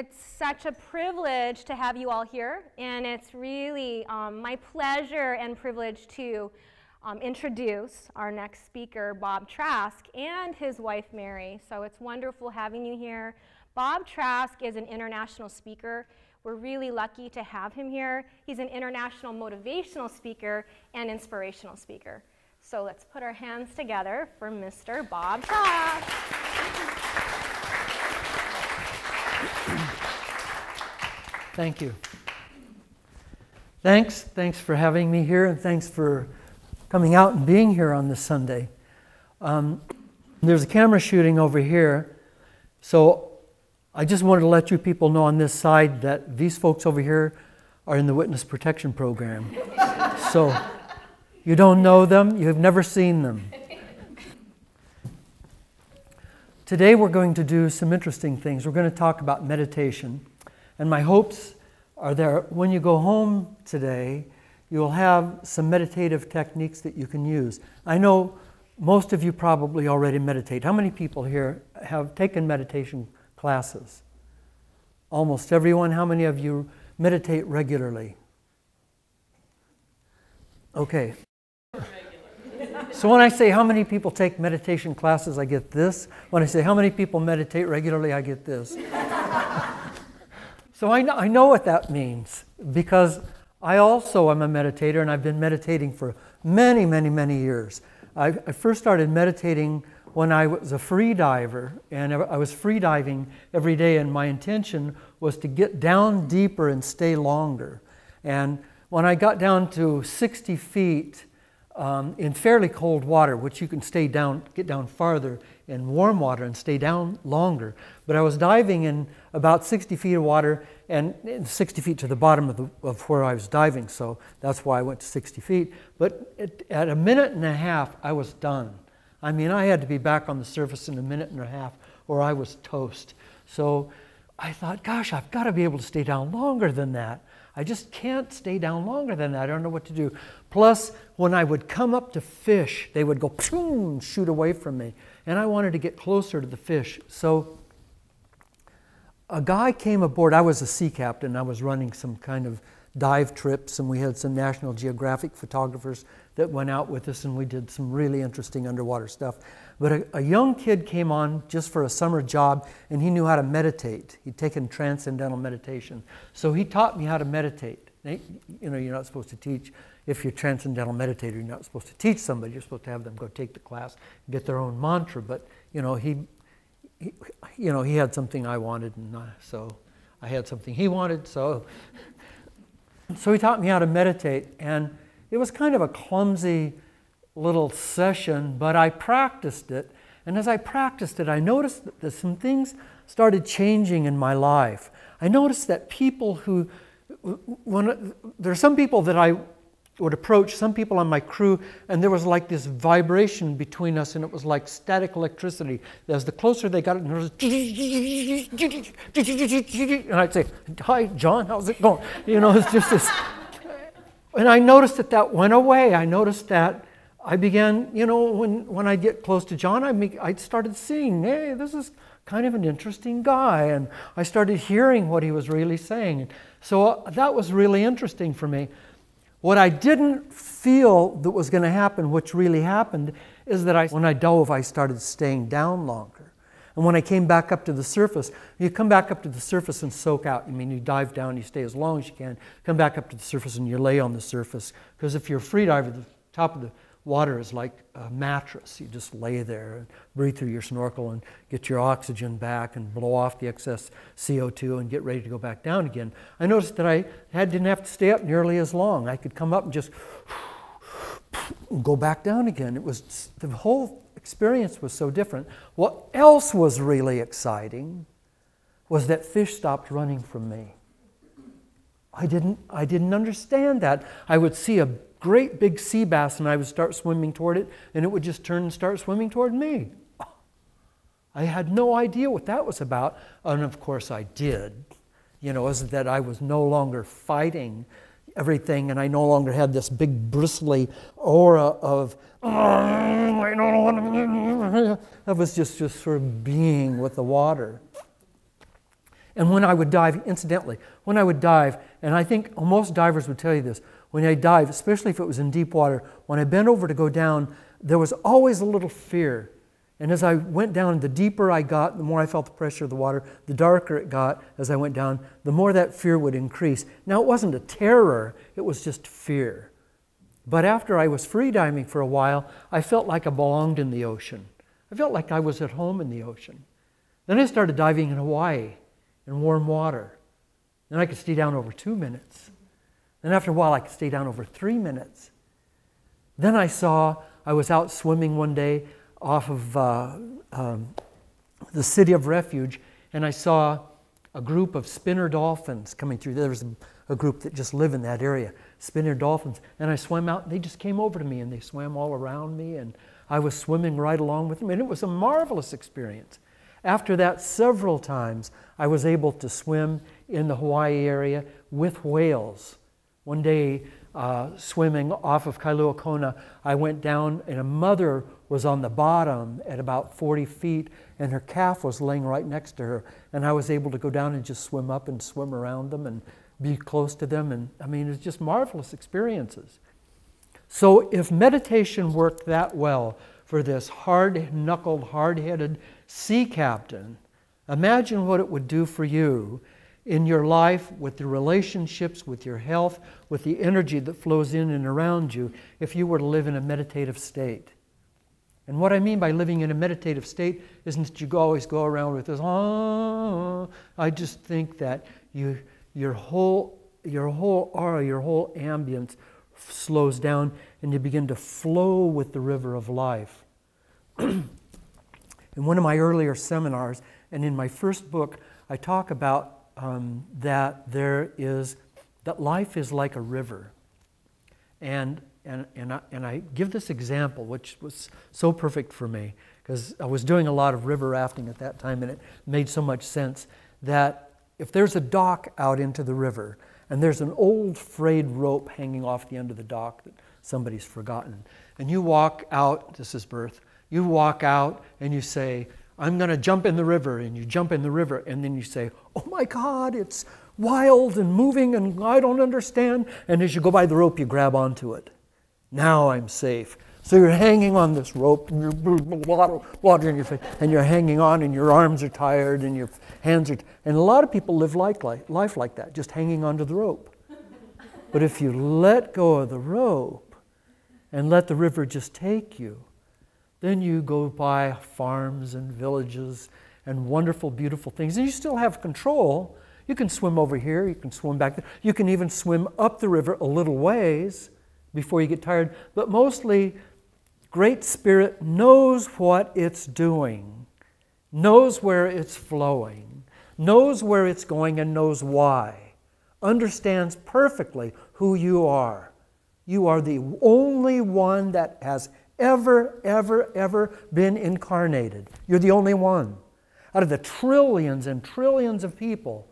It's such a privilege to have you all here, and it's really my pleasure and privilege to introduce our next speaker, Bob Trask, and his wife, Mary. So it's wonderful having you here. Bob Trask is an international speaker. We're really lucky to have him here. He's an international motivational speaker and inspirational speaker. So let's put our hands together for Mr. Bob Trask. Thank you. Thanks for having me here, and thanks for coming out and being here on this Sunday. There's a camera shooting over here, so I just wanted to let you people know on this side that these folks over here are in the Witness Protection Program. So you don't know them, you have never seen them. Today we're going to do some interesting things. We're going to talk about meditation. And my hopes are that when you go home today, you'll have some meditative techniques that you can use. I know most of you probably already meditate. How many people here have taken meditation classes? Almost everyone. How many of you meditate regularly? Okay. So when I say how many people take meditation classes, I get this. When I say how many people meditate regularly, I get this. So I know what that means, because I also am a meditator, and I've been meditating for many, many, many years. I first started meditating when I was a free diver, and I was free diving every day, and my intention was to get down deeper and stay longer. And when I got down to 60 feet in fairly cold water, which you can get down farther in warm water and stay down longer. But I was diving in about 60 feet of water, and 60 feet to the bottom of where I was diving, so that's why I went to 60 feet. But at a minute and a half, I was done. I mean, I had to be back on the surface in a minute and a half, or I was toast. So I thought, gosh, I've got to be able to stay down longer than that. I just can't stay down longer than that. I don't know what to do. Plus, when I would come up to fish, they would go boom, shoot away from me. And I wanted to get closer to the fish. So a guy came aboard. I was a sea captain. I was running some kind of dive trips, and we had some National Geographic photographers that went out with us, and we did some really interesting underwater stuff. But a young kid came on just for a summer job, and he knew how to meditate. He'd taken transcendental meditation. So he taught me how to meditate. You know, you're not supposed to teach. If you're a transcendental meditator, you're not supposed to teach somebody. You're supposed to have them go take the class and get their own mantra. But, you know, he had something I wanted, and so I had something he wanted. So he taught me how to meditate, and it was kind of a clumsy little session, but I practiced it. And as I practiced it, I noticed that some things started changing in my life. I noticed that people there are some people that I would approach, some people on my crew, and there was like this vibration between us, and it was like static electricity. As the closer they got, and there was, and I'd say, "Hi, John, how's it going?" You know, it's just this. And I noticed that went away. I noticed that I began, you know, when I get close to John, I started seeing, hey, this is kind of an interesting guy, and I started hearing what he was really saying. So that was really interesting for me. What I didn't feel that was going to happen, which really happened, is that when I dove, I started staying down longer. And when I came back up to the surface, you come back up to the surface and soak out. I mean, you dive down, you stay as long as you can, come back up to the surface and you lay on the surface. Because if you're a free diver, the top of the water is like a mattress. You just lay there and breathe through your snorkel and get your oxygen back and blow off the excess CO2 and get ready to go back down again. I noticed that I didn't have to stay up nearly as long. I could come up and just go back down again. It was, the whole experience was so different. What else was really exciting was that fish stopped running from me. I didn't understand that. I would see a great big sea bass, and I would start swimming toward it, and it would just turn and start swimming toward me. I had no idea what that was about, and of course I did. You know, is that I was no longer fighting everything, and I no longer had this big bristly aura of, I don't want to. I was just sort of being with the water. And when I would dive, incidentally, when I would dive, and I think most divers would tell you this, when I dive, especially if it was in deep water, when I bent over to go down, there was always a little fear. And as I went down, the deeper I got, the more I felt the pressure of the water, the darker it got as I went down, the more that fear would increase. Now, it wasn't a terror, it was just fear. But after I was free diving for a while, I felt like I belonged in the ocean. I felt like I was at home in the ocean. Then I started diving in Hawaii in warm water. Then I could stay down over 2 minutes. Then after a while, I could stay down over 3 minutes. Then I was out swimming one day off of the City of Refuge, and I saw a group of spinner dolphins coming through. There was a group that just live in that area, spinner dolphins. And I swam out, and they just came over to me, and they swam all around me, and I was swimming right along with them, and it was a marvelous experience. After that, several times, I was able to swim in the Hawaii area with whales. One day, swimming off of Kailua Kona, I went down, and a mother was on the bottom at about 40 feet, and her calf was laying right next to her. And I was able to go down and just swim up and swim around them and be close to them. And I mean, it's just marvelous experiences. So if meditation worked that well for this hard-knuckled, hard-headed sea captain, imagine what it would do for you in your life, with your relationships, with your health, with the energy that flows in and around you, if you were to live in a meditative state. And what I mean by living in a meditative state isn't that you always go around with this, I just think that your whole aura, your whole ambience slows down, and you begin to flow with the river of life. In one of my earlier seminars, and in my first book, I talk about that life is like a river. And I give this example, which was so perfect for me, because I was doing a lot of river rafting at that time, and it made so much sense that if there's a dock out into the river, and there's an old frayed rope hanging off the end of the dock that somebody's forgotten, and you walk out, this is birth, you walk out and you say, I'm going to jump in the river, and you jump in the river, and then you say, oh my God, it's wild and moving and I don't understand. And as you go by the rope, you grab onto it. Now I'm safe. So you're hanging on this rope, and you're water in your face, and you're hanging on, and your arms are tired, and your hands are and a lot of people live life like that, just hanging onto the rope. But if you let go of the rope and let the river just take you, then you go by farms and villages and wonderful, beautiful things. And you still have control. You can swim over here, you can swim back there. You can even swim up the river a little ways before you get tired. But mostly, Great Spirit knows what it's doing, knows where it's flowing, knows where it's going, and knows why. Understands perfectly who you are. You are the only one that has ever been incarnated. You're the only one. Out of the trillions and trillions of people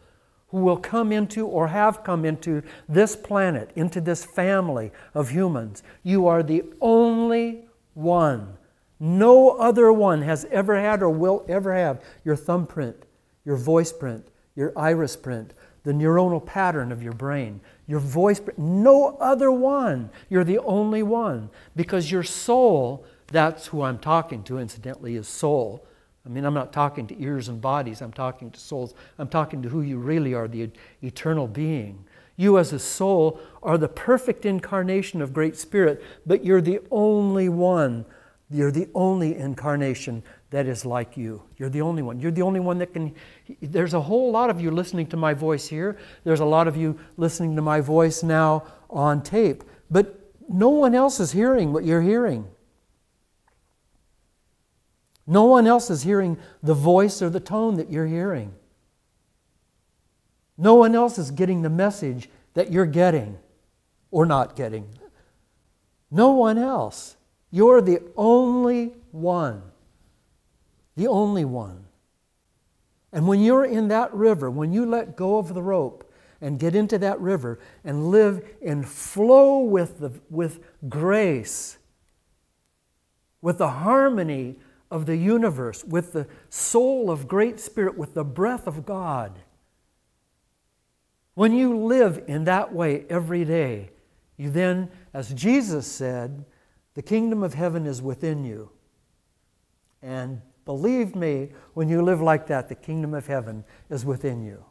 who will come into or have come into this planet, into this family of humans, you are the only one. No other one has ever had or will ever have your thumbprint, your voice print, your iris print, the neuronal pattern of your brain, your voice print. No other one. You're the only one. Because your soul, that's who I'm talking to, incidentally, is soul. I mean, I'm not talking to ears and bodies. I'm talking to souls. I'm talking to who you really are, the eternal being. You as a soul are the perfect incarnation of Great Spirit, but you're the only one. You're the only incarnation that is like you. You're the only one. You're the only one that can... There's a whole lot of you listening to my voice here. There's a lot of you listening to my voice now on tape. But no one else is hearing what you're hearing. No one else is hearing the voice or the tone that you're hearing. No one else is getting the message that you're getting or not getting. No one else. You're the only one. The only one. And when you're in that river, when you let go of the rope and get into that river and live in flow with grace, with the harmony of the universe, with the soul of Great Spirit, with the breath of God, When you live in that way every day, you then, as Jesus said, the kingdom of heaven is within you. And believe me, when you live like that, the kingdom of heaven is within you.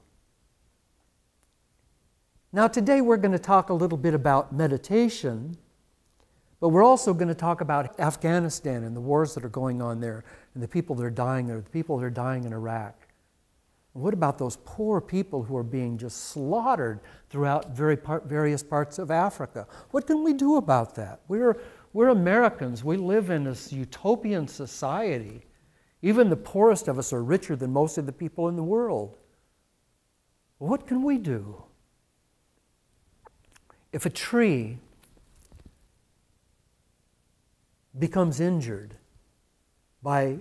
Now today we're going to talk a little bit about meditation, but we're also going to talk about Afghanistan and the wars that are going on there, and the people that are dying there, the people that are dying in Iraq. And what about those poor people who are being just slaughtered throughout various parts of Africa? What can we do about that? We're Americans. We live in this utopian society. Even the poorest of us are richer than most of the people in the world. What can we do? If a tree becomes injured by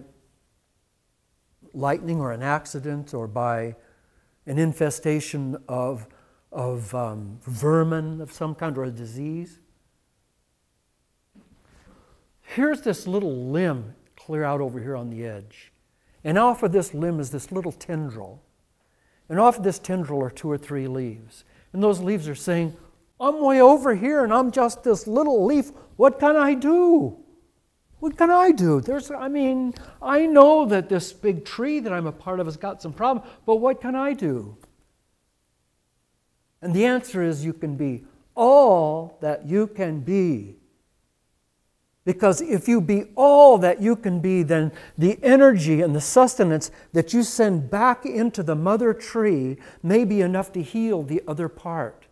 lightning or an accident or by an infestation of vermin of some kind or a disease, here's this little limb clear out over here on the edge. And off of this limb is this little tendril. And off of this tendril are 2 or 3 leaves. And those leaves are saying, I'm way over here and I'm just this little leaf. What can I do? What can I do? I know that this big tree that I'm a part of has got some problem, but what can I do? And the answer is you can be all that you can be. Because if you be all that you can be, then the energy and the sustenance that you send back into the mother tree may be enough to heal the other part.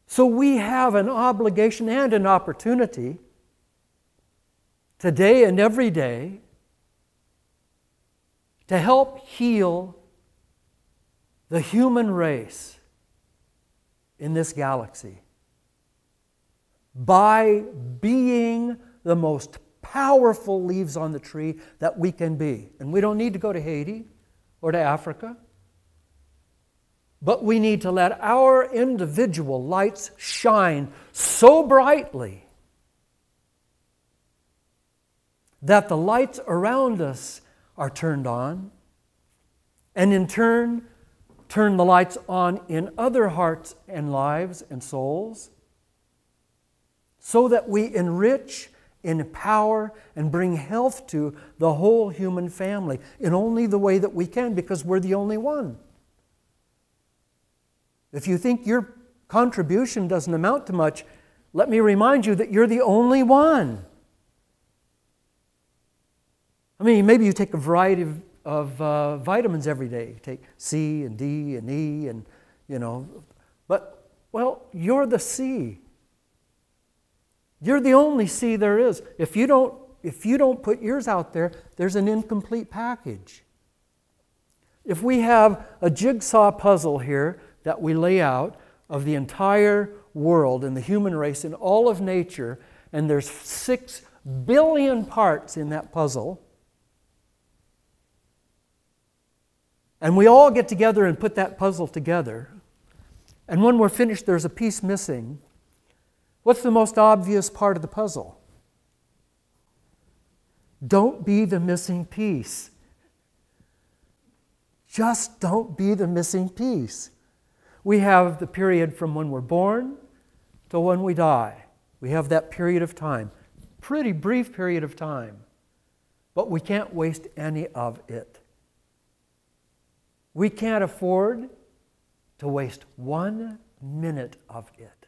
So we have an obligation and an opportunity today and every day to help heal the human race in this galaxy by being the most powerful leaves on the tree that we can be. And we don't need to go to Haiti or to Africa, but we need to let our individual lights shine so brightly that the lights around us are turned on, and in turn, turn the lights on in other hearts and lives and souls, so that we enrich, empower, and bring health to the whole human family in only the way that we can, because we're the only one. If you think your contribution doesn't amount to much, let me remind you that you're the only one. Maybe you take a variety of vitamins every day. You take C and D and E and, but, you're the C. You're the only C there is. If you don't put yours out there, there's an incomplete package. If we have a jigsaw puzzle here that we lay out of the entire world and the human race and all of nature, and there's 6 billion parts in that puzzle, and we all get together and put that puzzle together, and when we're finished there's a piece missing, what's the most obvious part of the puzzle? Don't be the missing piece. Just don't be the missing piece. We have the period from when we're born to when we die. We have that period of time. Pretty brief period of time. But we can't waste any of it. We can't afford to waste 1 minute of it.